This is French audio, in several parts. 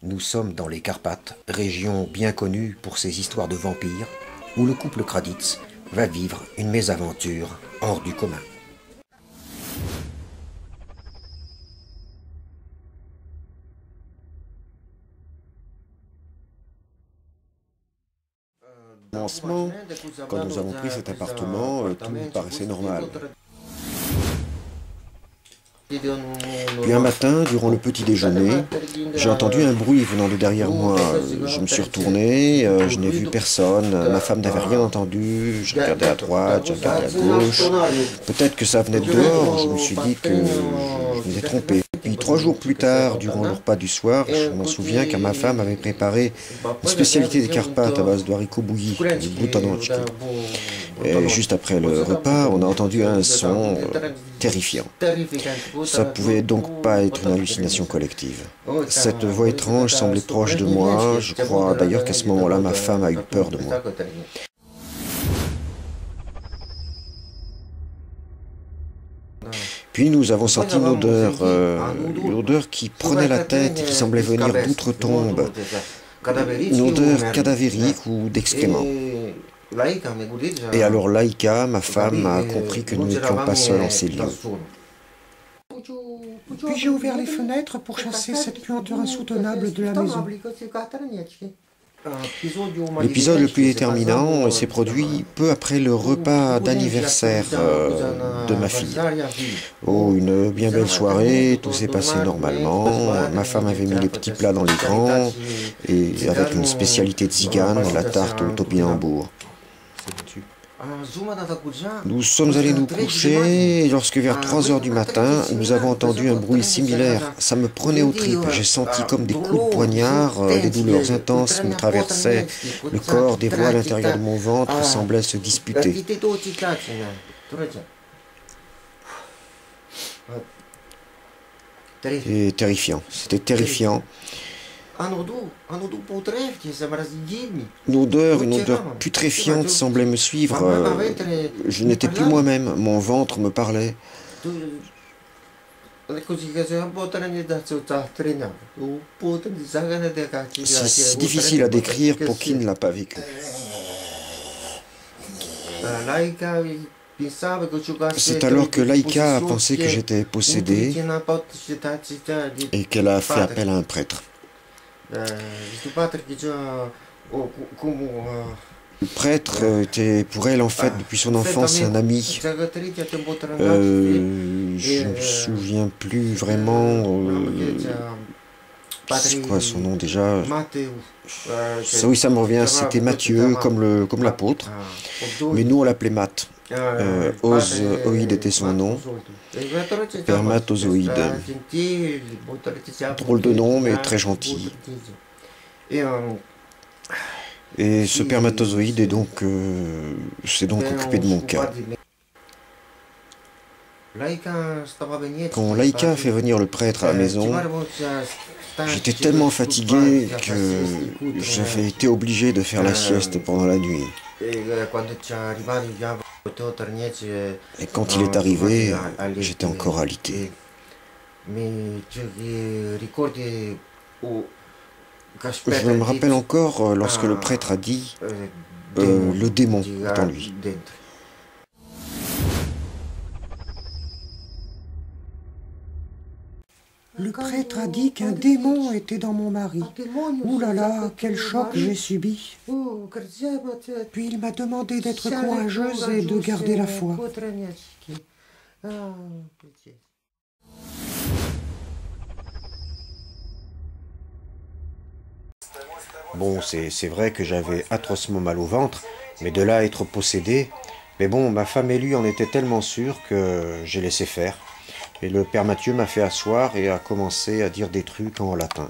Nous sommes dans les Carpates, région bien connue pour ses histoires de vampires, où le couple Kraditz va vivre une mésaventure hors du commun. Commencement, quand nous avons pris cet appartement, tout nous paraissait normal. Puis un matin, durant le petit déjeuner, j'ai entendu un bruit venant de derrière moi. Je me suis retourné, je n'ai vu personne, ma femme n'avait rien entendu, j'ai regardé à droite, j'ai regardé à gauche. Peut-être que ça venait de dehors, je me suis dit que je m'étais trompé. Puis 3 jours plus tard, durant le repas du soir, je m'en souviens car ma femme avait préparé une spécialité des Carpates à base de haricots bouillis, du buttonnocchi. Et juste après le repas, on a entendu un son terrifiant. Ça pouvait donc pas être une hallucination collective. Cette voix étrange semblait proche de moi. Je crois d'ailleurs qu'à ce moment-là, ma femme a eu peur de moi. Puis nous avons senti une odeur qui prenait la tête et qui semblait venir d'outre-tombe. Une odeur cadavérique ou d'excréments. Et alors Laïka, ma femme, a compris que nous n'étions pas seuls en ces lieux. Puis j'ai ouvert les fenêtres pour chasser cette puanteur insoutenable de la maison. L'épisode le plus déterminant s'est produit peu après le repas d'anniversaire de ma fille. Oh, une bien belle soirée, tout s'est passé normalement. Ma femme avait mis les petits plats dans les grands, et avec une spécialité de Zigane, la tarte au topinambour. Nous sommes allés nous coucher et lorsque vers 3 heures du matin, nous avons entendu un bruit similaire. Ça me prenait aux tripes. J'ai senti comme des coups de poignard, des douleurs intenses me traversaient le corps, des voix à l'intérieur de mon ventre semblaient se disputer. Et terrifiant, c'était terrifiant. Une odeur putréfiante semblait me suivre. Je n'étais plus moi-même, mon ventre me parlait. C'est difficile à décrire pour qui ne l'a pas vécu. C'est alors que Laïka a pensé que j'étais possédé et qu'elle a fait appel à un prêtre. Le prêtre était pour elle en fait depuis son enfance un ami. Je ne me souviens plus vraiment. C'est quoi son nom déjà? Oui, ça me revient, c'était Matthieu, comme l'apôtre. Mais nous on l'appelait Matt. Ozoïde était son nom. Spermatozoïde. Drôle de nom, mais très gentil. Et ce spermatozoïde s'est donc occupé de mon cas. Quand Laïka a fait venir le prêtre à la maison, j'étais tellement fatigué que j'avais été obligé de faire la sieste pendant la nuit. Et quand il est arrivé, j'étais encore alité. Je me rappelle encore lorsque le prêtre a dit « le démon est en lui ». Le prêtre a dit qu'un démon était dans mon mari. Ouh là là, quel choc j'ai subi. Puis il m'a demandé d'être courageuse et de garder la foi. Bon, c'est vrai que j'avais atrocement mal au ventre, mais de là à être possédé... Mais bon, ma femme et lui en étaient tellement sûrs que j'ai laissé faire. Et le père Mathieu m'a fait asseoir et a commencé à dire des trucs en latin.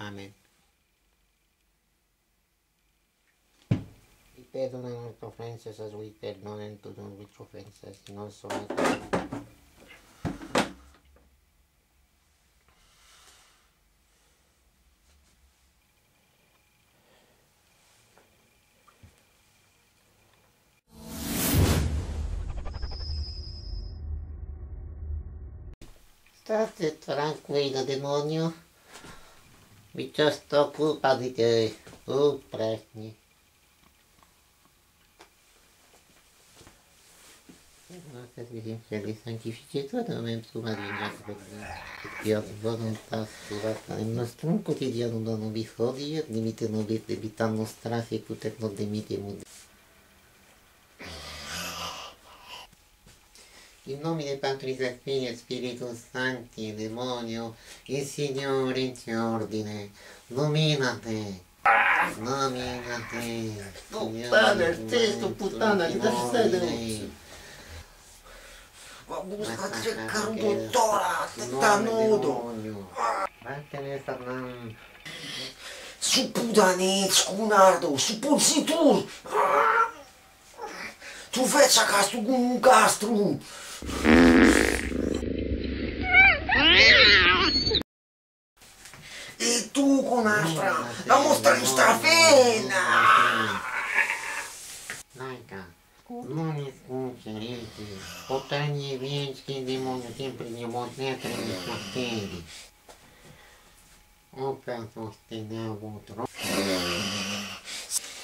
Amen. Perdona nuestras ofensas, as we perdona en tus offenses, no solo State tranquillo, demonio. Mi già sto occupa di te. Presti. Nossa, Virgem, santifici tu da me tu Maria, Dio, volontà sua, il nostro quotidiano dono bisogno, limite non debitano strase, tutte non demitiamo. In nome del Padre, del Figlio e Spirito Santi, demonio, il Signore ti ordine, nominate. Nominate. Puttana, il testo, puttana, che stai Sta cercando Dora, testa nudo. Vattene Fernando. Su putanez, cunardo, su pulsitur. Tu vezi acasă cu un castru. E tu con astra, la mostra in strafena. Найка, ну не скучайте. Потайные венчики демону sempre не monete не смотрели. Опять sostenevo troppo.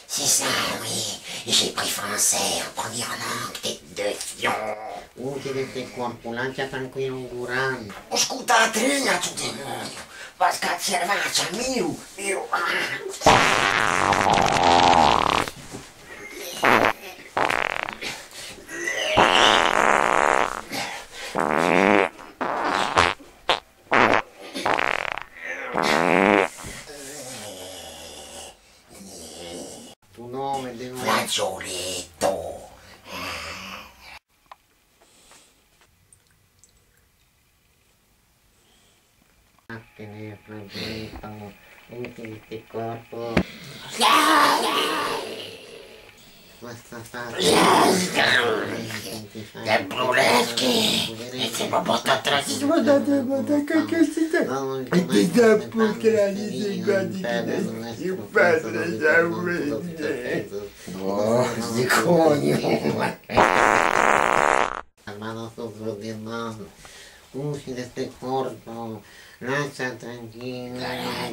C'est ça, oui. J'ai pris français en première langue, tête de fion. Utile se corpulanța tranquillo un guran. Ascolta trinha, tu demônio. Vas ca cervața, miu. Tu nome demonio. Flageoletto. Vattene fragilità, utile se corpo. Questa faccia. Le bruleschi. E se mi butta atrás. Guardate, che siete? E ti dà pure di guardi il padre da uomini. Oh, ziconio. Mano sopra di mano. Uscire este corpo. Lascia tranquillo,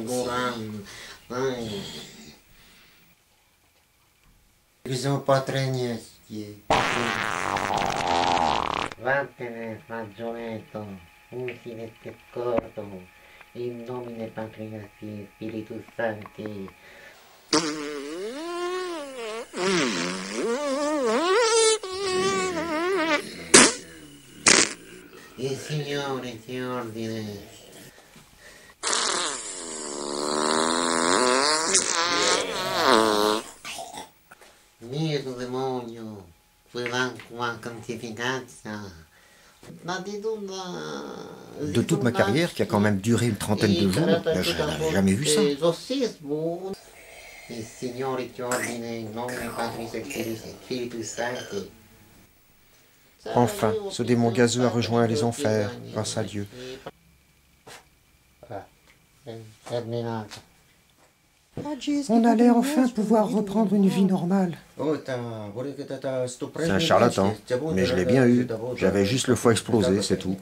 Guran. Dai. Bisogna patroniesti. Vattene, fagioletto, utile che corpo, in nomine Patria e Spiritus Sancti. Il Signore ti ordine. Miro demonio, quella quantificanza. De toute ma carrière, qui a quand même duré une trentaine de jours, ben, je n'avais jamais vu ça. Il Signore ti ordine in nome Patris et Spiritus Sancti. Enfin, ce démon gazeux a rejoint les enfers, grâce à Dieu. Terminato. On allait enfin pouvoir reprendre une vie normale. C'est un charlatan, mais je l'ai bien eu. J'avais juste le foie explosé, c'est tout.